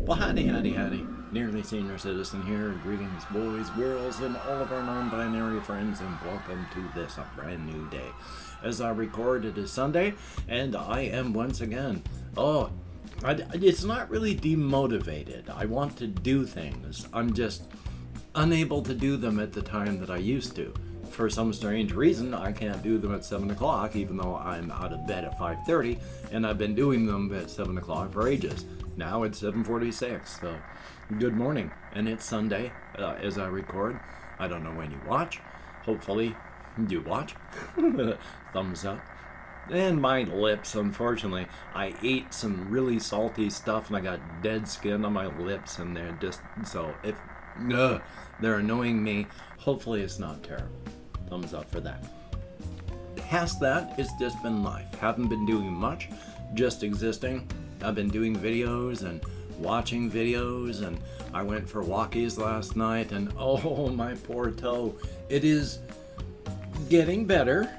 Well, howdy. Nearly Senior Citizen here. Greetings, boys, girls, and all of our non-binary friends, and welcome to this a brand new day. As I record, it is Sunday, and I am once again, it's not really demotivated. I want to do things. I'm just unable to do them at the time that I used to. For some strange reason, I can't do them at 7 o'clock, even though I'm out of bed at 5:30, and I've been doing them at 7 o'clock for ages. Now it's 7:46, so good morning. And it's Sunday as I record. I don't know when you watch. Hopefully you watch. Thumbs up. And my lips, unfortunately. I ate some really salty stuff and I got dead skin on my lips, and they're just, so if they're annoying me. Hopefully it's not terrible. Thumbs up for that. Past that, it's just been life. Haven't been doing much, just existing. I've been doing videos and watching videos, and I went for walkies last night, and oh, my poor toe. It is getting better,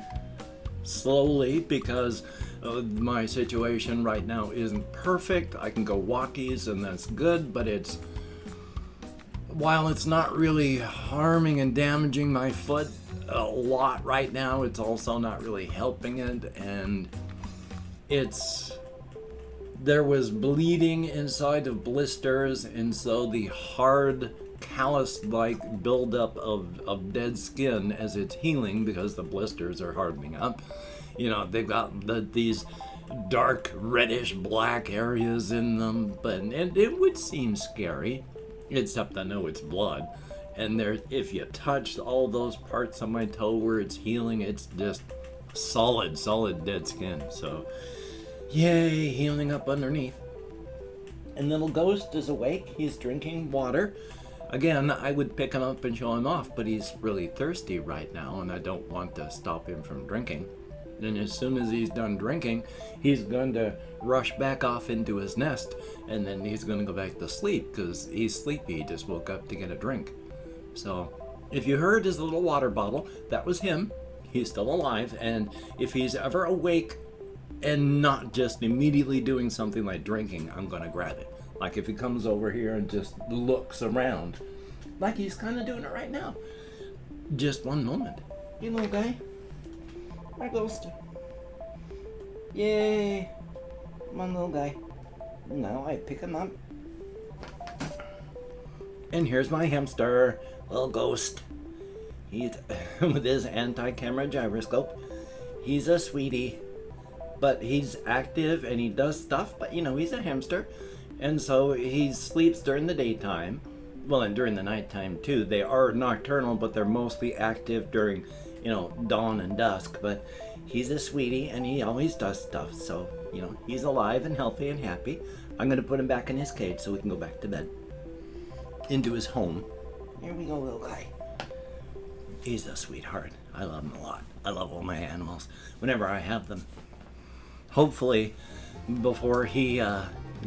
slowly, because my situation right now isn't perfect. I can go walkies, and that's good, but while it's not really harming and damaging my foot a lot right now, it's also not really helping it, and there was bleeding inside of blisters, and so the hard callus-like buildup of dead skin as it's healing, because the blisters are hardening up. You know, they've got these dark reddish black areas in them, and it would seem scary, except I know it's blood. And if you touch all those parts of my toe where it's healing, it's just solid dead skin. So yay, healing up underneath. And little Ghost is awake. He's drinking water. Again, I would pick him up and show him off, but he's really thirsty right now, and I don't want to stop him from drinking. And as soon as he's done drinking, he's going to rush back off into his nest, and then he's going to go back to sleep because he's sleepy. He just woke up to get a drink. So if you heard his little water bottle, that was him. He's still alive, and if he's ever awake and not just immediately doing something like drinking, I'm going to grab it. Like if he comes over here and just looks around, like he's kind of doing it right now. Just one moment. You little guy. My Ghost. Yay. Come on, little guy. Now I pick him up. And here's my hamster, little Ghost. He's with his anti-camera gyroscope. He's a sweetie. But he's active and he does stuff, but he's a hamster. And so he sleeps during the daytime. Well, and during the nighttime too. They are nocturnal, but they're mostly active during, dawn and dusk. But he's a sweetie and he always does stuff. So, he's alive and healthy and happy. I'm going to put him back in his cage so we can go back to bed. Into his home. Here we go, little guy. He's a sweetheart. I love him a lot. I love all my animals whenever I have them. Hopefully before he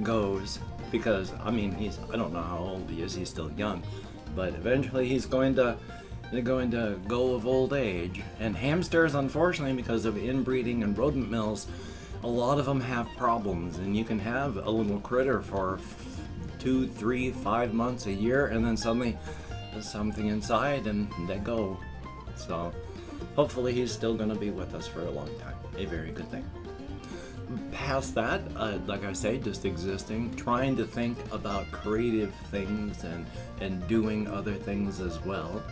goes, because I don't know how old he is, he's still young, but eventually he's going to go of old age. And hamsters, unfortunately, because of inbreeding and rodent mills, a lot of them have problems, and you can have a little critter for 2, 3, 5 months, a year, and then suddenly there's something inside and they go. So hopefully he's still going to be with us for a long time. A very good thing. Past that, like I say, just existing, trying to think about creative things and doing other things as well.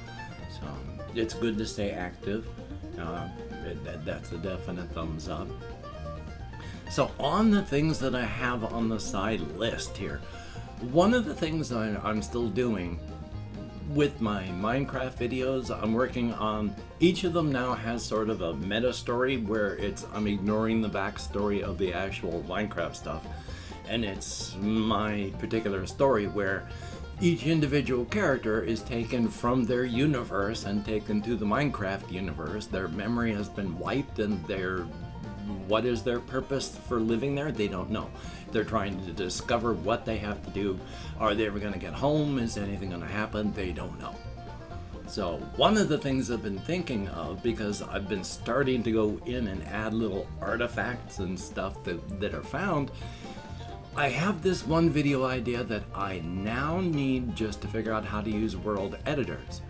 So it's good to stay active. That's a definite thumbs up. So on the things that I have on the side list here, one of the things I'm still doing with my Minecraft videos, I'm working on, each of them now has sort of a meta story where I'm ignoring the backstory of the actual Minecraft stuff, and it's my particular story where each individual character is taken from their universe and taken to the Minecraft universe. Their memory has been wiped, and what is their purpose for living there? They don't know. They're trying to discover what they have to do. Are they ever going to get home? Is anything going to happen? They don't know. So one of the things I've been thinking of, because I've been starting to go in and add little artifacts and stuff that are found, I have this one video idea that I now need just to figure out how to use world editors,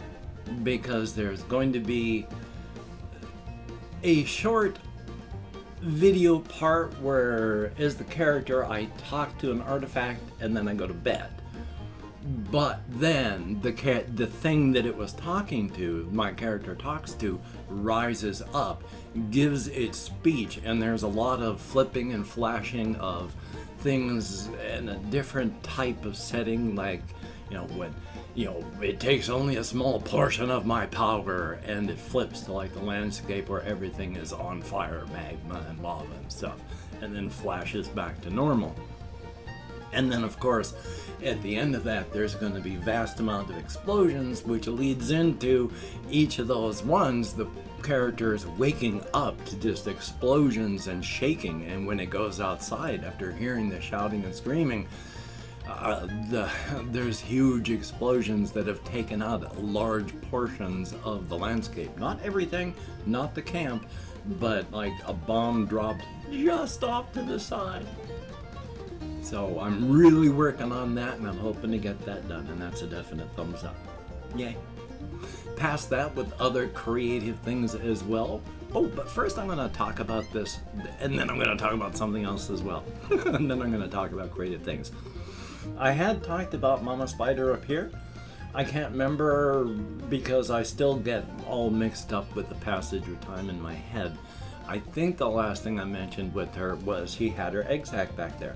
because there's going to be a short video part where, as the character, I talk to an artifact and then I go to bed. But then the thing that it was talking to, my character talks to, rises up, gives its speech, and there's a lot of flipping and flashing of things in a different type of setting, like, when, it takes only a small portion of my power, and it flips to like the landscape where everything is on fire, magma and lava and stuff, and then flashes back to normal. And then, of course, at the end of that, there's going to be vast amount of explosions, which leads into each of those ones, the characters waking up to just explosions and shaking. And when it goes outside, after hearing the shouting and screaming, there's huge explosions that have taken out large portions of the landscape. Not everything, not the camp, but like a bomb dropped just off to the side. So I'm really working on that, and I'm hoping to get that done, and that's a definite thumbs up. Yay. Past that, with other creative things as well. Oh, but first I'm going to talk about this, and then I'm going to talk about something else as well. And then I'm going to talk about creative things. I had talked about Mama Spider up here. I can't remember because I still get all mixed up with the passage of time in my head. I think the last thing I mentioned with her was she had her egg sac back there.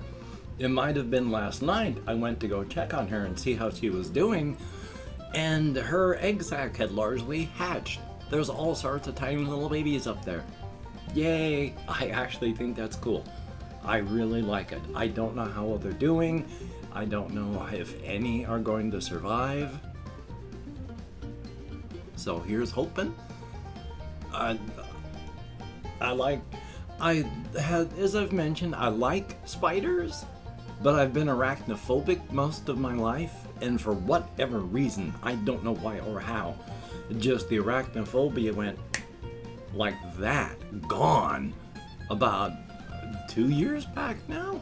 It might have been last night. I went to go check on her and see how she was doing, and her egg sac had largely hatched. There's all sorts of tiny little babies up there. Yay! I actually think that's cool. I really like it. I don't know how they're doing. I don't know if any are going to survive. So here's hoping. As I've mentioned, I like spiders, but I've been arachnophobic most of my life, and for whatever reason, I don't know why or how, just the arachnophobia went like that, gone, about 2 years back now.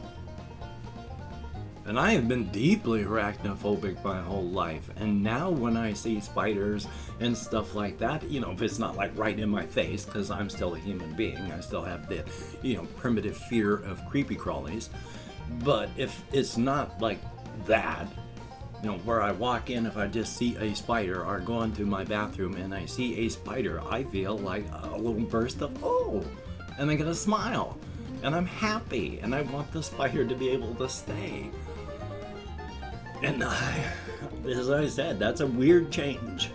And I have been deeply arachnophobic my whole life, and now when I see spiders and stuff like that, if it's not like right in my face, because I'm still a human being, I still have the, primitive fear of creepy crawlies. But if it's not like that, where I walk in, if I just see a spider, or go into my bathroom and I see a spider, I feel like a little burst of, oh, and I get a smile, and I'm happy, and I want the spider to be able to stay. And as I said, that's a weird change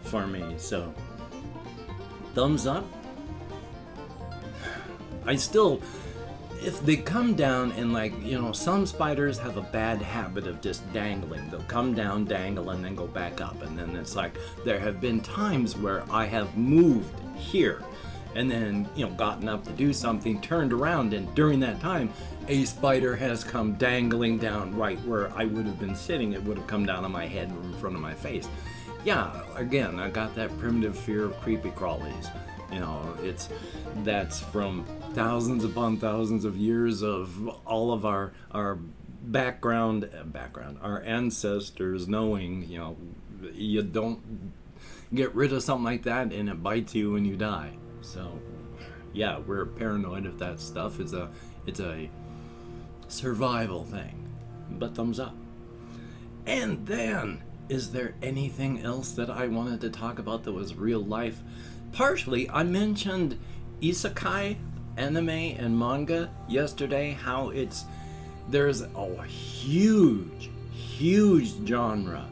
for me, so thumbs up. If they come down and some spiders have a bad habit of just dangling. They'll come down, dangle, and then go back up. And then it's like, there have been times where I have moved here and then, gotten up to do something, turned around, and during that time, a spider has come dangling down right where I would have been sitting. It would have come down on my head or in front of my face. Yeah, again, I got that primitive fear of creepy crawlies. That's from thousands upon thousands of years of all of our background, our ancestors knowing, you don't get rid of something like that and it bites you when you die. So, yeah, we're paranoid of that stuff. It's a survival thing. But thumbs up. And then, is there anything else that I wanted to talk about that was real life? Partially, I mentioned isekai, anime, and manga yesterday, how there's a huge genre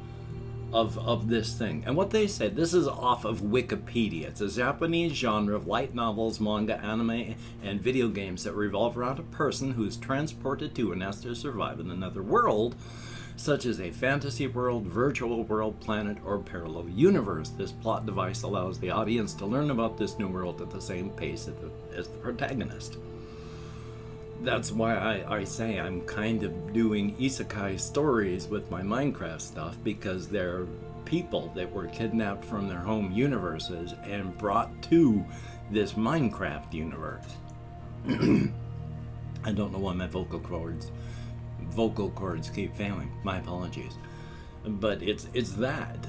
of this thing. And what they said, this is off of Wikipedia. It's a Japanese genre of light novels, manga, anime, and video games that revolve around a person who is transported to and has to survive in another world, such as a fantasy world, virtual world, planet, or parallel universe. This plot device allows the audience to learn about this new world at the same pace as the protagonist. That's why I say I'm kind of doing isekai stories with my Minecraft stuff, because they're people that were kidnapped from their home universes and brought to this Minecraft universe. I don't know why my vocal cords vocal cords keep failing. My apologies. But it's that.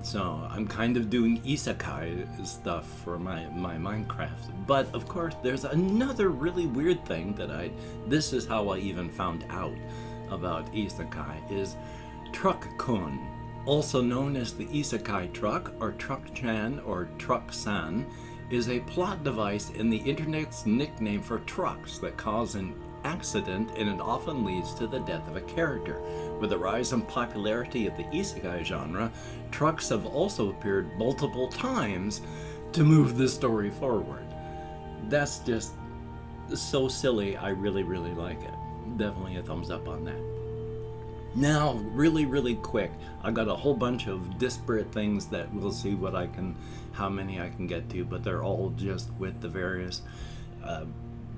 So I'm kind of doing isekai stuff for my Minecraft. But of course, there's another really weird thing that this is how I even found out about isekai, is Truck-Kun, also known as the isekai truck, or Truck-chan, or Truck-san, is a plot device in the internet's nickname for trucks that cause an accident, and it often leads to the death of a character. With the rise in popularity of the isekai genre, trucks have also appeared multiple times to move the story forward. That's just so silly. I really, really like it. Definitely a thumbs up on that. Now, really quick, I got a whole bunch of disparate things that we'll see how many I can get to, but they're all just with the various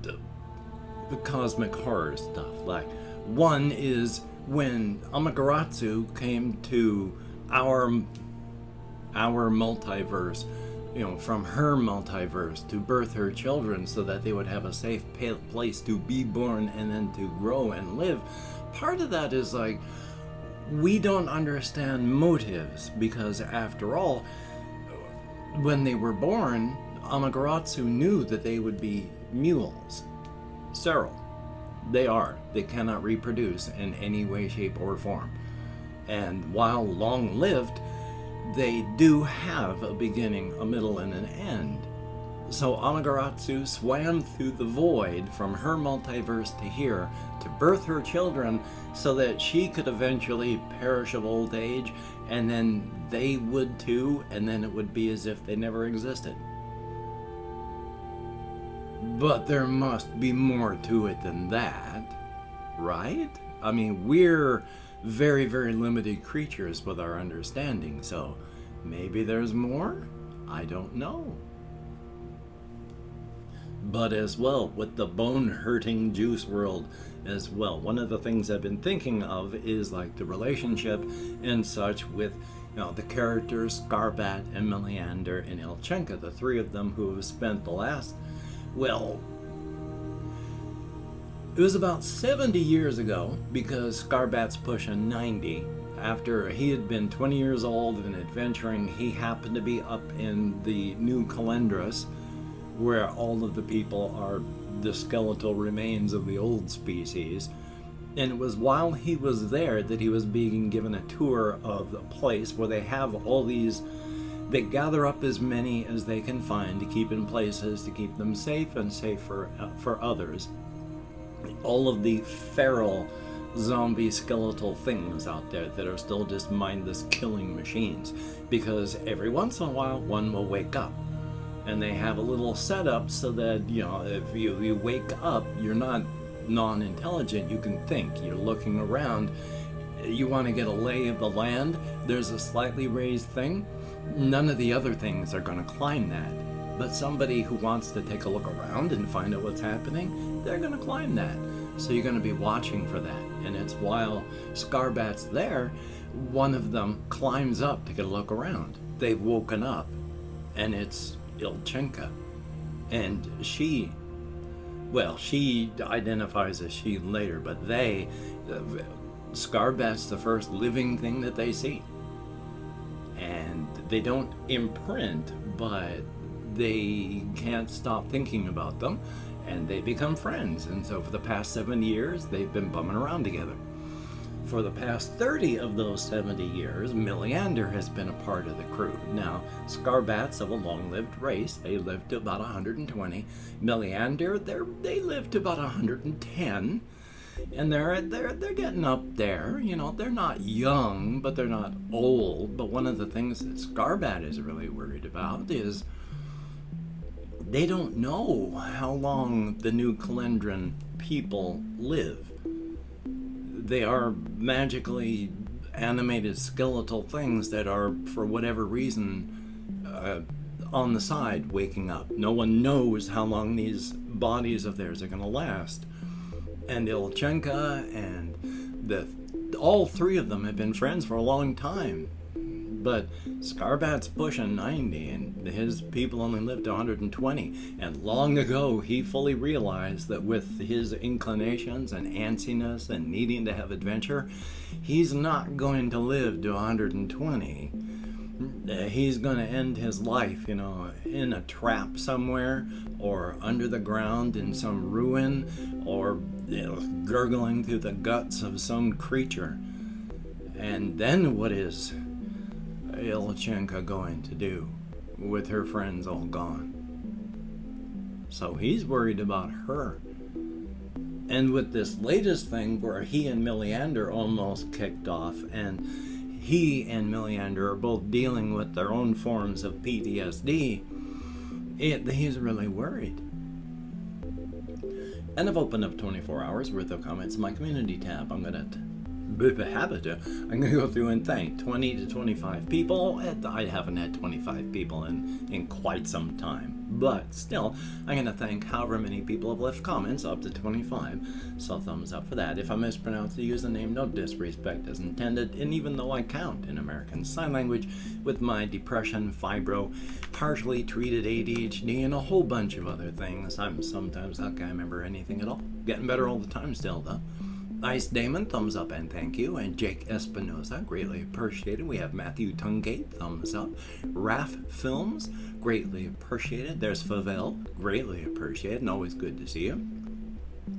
the cosmic horror stuff. Like, one is when Amaterasu came to our multiverse, from her multiverse, to birth her children so that they would have a safe place to be born and then to grow and live. Part of that is like, we don't understand motives, because after all, when they were born, Amaterasu knew that they would be mules. Sterile. They cannot reproduce in any way, shape, or form. And while long-lived, they do have a beginning, a middle, and an end. So Amaterasu swam through the void from her multiverse to here to birth her children so that she could eventually perish of old age, and then they would too, and then it would be as if they never existed. But there must be more to it than that, right? I mean, we're very, very limited creatures with our understanding, so maybe there's more? I don't know. But as well, with the bone-hurting juice world as well, one of the things I've been thinking of is like the relationship and such with, the characters Scarbat and Meleander and Ilchenka, the three of them who have spent the last, it was about 70 years ago, because Scarbat's pushing 90. After he had been 20 years old and adventuring, he happened to be up in the New Calendris, where all of the people are the skeletal remains of the old species. And it was while he was there that he was being given a tour of the place where they have all these. They gather up as many as they can find to keep in places to keep them safe and safe for others. All of the feral zombie skeletal things out there that are still just mindless killing machines, because every once in a while one will wake up, and they have a little setup so that if you wake up, you're not non-intelligent, you can think, you're looking around, you want to get a lay of the land, there's a slightly raised thing. None of the other things are going to climb that, but somebody who wants to take a look around and find out what's happening, they're going to climb that. So you're going to be watching for that, and it's while Scarbat's there, one of them climbs up to get a look around. They've woken up, and it's Ilchenka, and she identifies as she later, but Scarbat's the first living thing that they see. And they don't imprint, but they can't stop thinking about them, and they become friends. And so for the past 70 years, they've been bumming around together. For the past 30 of those 70 years, Meleander has been a part of the crew. Now, Scarbats of a long-lived race. They lived to about 120. Meleander, they lived to about 110. And they're getting up there. They're not young, but they're not old. But one of the things that Scarbat is really worried about is they don't know how long the New Calendran people live. They are magically animated skeletal things that are, for whatever reason, on the side, waking up. No one knows how long these bodies of theirs are going to last. And Ilchenka and all three of them have been friends for a long time. But Scarbat's pushing 90, and his people only lived to 120. And long ago, he fully realized that with his inclinations and antsiness and needing to have adventure, he's not going to live to 120. He's going to end his life, in a trap somewhere, or under the ground in some ruin, or gurgling through the guts of some creature. And then what is Ilchenka going to do with her friends all gone? So he's worried about her. And with this latest thing where he and Milliander almost kicked off, and he and Milliander are both dealing with their own forms of PTSD, he's really worried. And I've opened up 24 hours worth of comments in my community tab. I'm going to go through and thank 20 to 25 people. I haven't had 25 people in quite some time. But still, I'm going to thank however many people have left comments, up to 25. So thumbs up for that. If I mispronounce the username, no disrespect is intended. And even though I count in American Sign Language with my depression, fibro, partially treated ADHD, and a whole bunch of other things, I'm sometimes not going to remember anything at all. Getting better all the time still, though. Ice Damon, thumbs up and thank you. And Jake Espinoza, greatly appreciated. We have Matthew Tungate, thumbs up. Raf Films, greatly appreciated. There's Favel, greatly appreciated and always good to see you.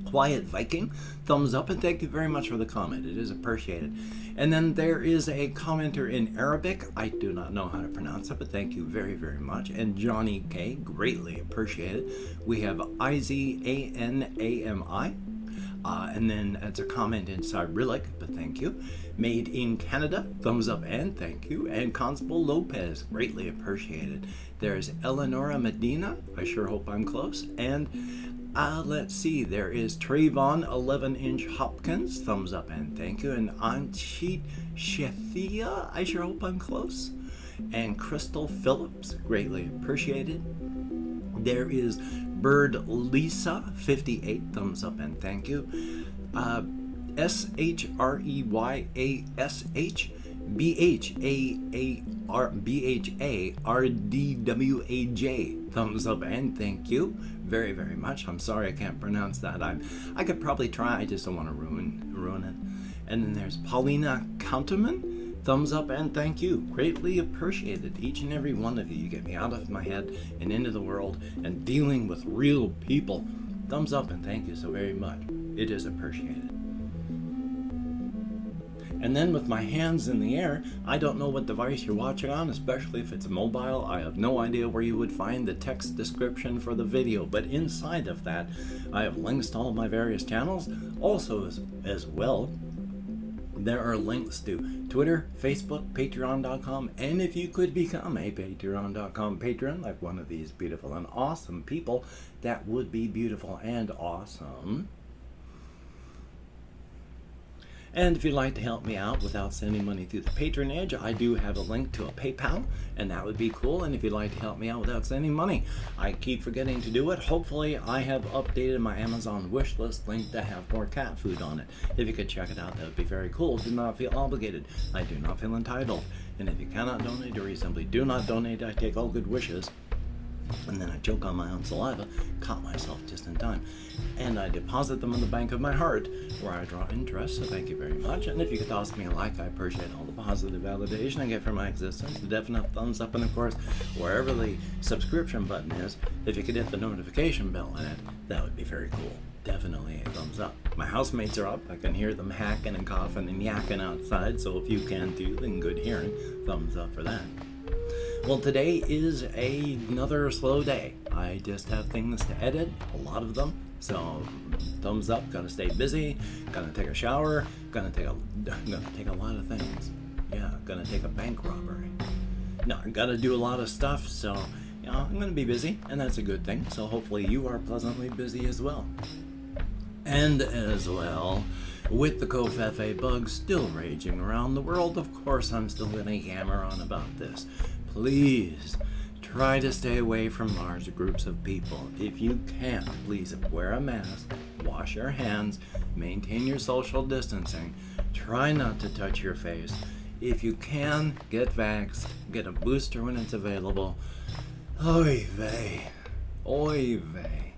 Quiet Viking, thumbs up and thank you very much for the comment. It is appreciated. And then there is a commenter in Arabic. I do not know how to pronounce it, but thank you very, very much. And Johnny K, greatly appreciated. We have IZANAMI. And then it's a comment in Cyrillic, but thank you. Made in Canada, thumbs up and thank you. And Constable Lopez, greatly appreciated. There's Eleonora Medina, I sure hope I'm close. And let's see, there is Trayvon 11-inch Hopkins, thumbs up and thank you. And Anchit Shethia, I sure hope I'm close. And Crystal Phillips, greatly appreciated. There is Bird Lisa 58, thumbs up and thank you. SHREYASH BHARDWAJ, thumbs up and thank you very, very much. I'm sorry I can't pronounce that. I could probably try, I just don't want to ruin it. And then there's Paulina Counterman, thumbs up and thank you. Greatly appreciated, each and every one of you. You get me out of my head and into the world and dealing with real people. Thumbs up and thank you so very much. It is appreciated. And then with my hands in the air, I don't know what device you're watching on, especially if it's mobile. I have no idea where you would find the text description for the video, but inside of that, I have links to all of my various channels. Also, as well, there are links to Twitter, Facebook, Patreon.com, and if you could become a Patreon.com patron, like one of these beautiful and awesome people, that would be beautiful and awesome. And if you'd like to help me out without sending money through the patronage, I do have a link to a PayPal, and that would be cool. And if you'd like to help me out without sending money, I keep forgetting to do it. Hopefully, I have updated my Amazon wish list link to have more cat food on it. If you could check it out, that would be very cool. Do not feel obligated. I do not feel entitled. And if you cannot donate or you simply do not donate, I take all good wishes. And then I choke on my own saliva, caught myself just in time, and I deposit them in the bank of my heart, where I draw interest, so thank you very much. And if you could toss me a like, I appreciate all the positive validation I get for my existence, the definite thumbs up, and of course, wherever the subscription button is, if you could hit the notification bell in it, that would be very cool. Definitely a thumbs up. My housemates are up. I can hear them hacking and coughing and yakking outside, so if you can too, then good hearing. Thumbs up for that. Well, today is another slow day. I just have things to edit, a lot of them. So, thumbs up. Gotta stay busy. Gotta take a shower. Gonna take a lot of things. Yeah, gonna take a bank robbery. No, I gotta do a lot of stuff. So, I'm gonna be busy, and that's a good thing. So hopefully you are pleasantly busy as well. And as well, with the Covfefe bug still raging around the world, of course I'm still gonna hammer on about this. Please try to stay away from large groups of people. If you can't, please wear a mask, wash your hands, maintain your social distancing, try not to touch your face, If you can, get vaxxed. Get a booster when it's available. Oy vey. Oy vey.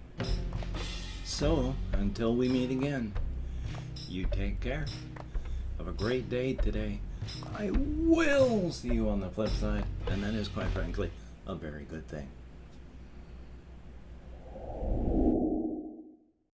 So, until we meet again, you take care. Have a great day today. I will see you on the flip side, and that is, quite frankly, a very good thing.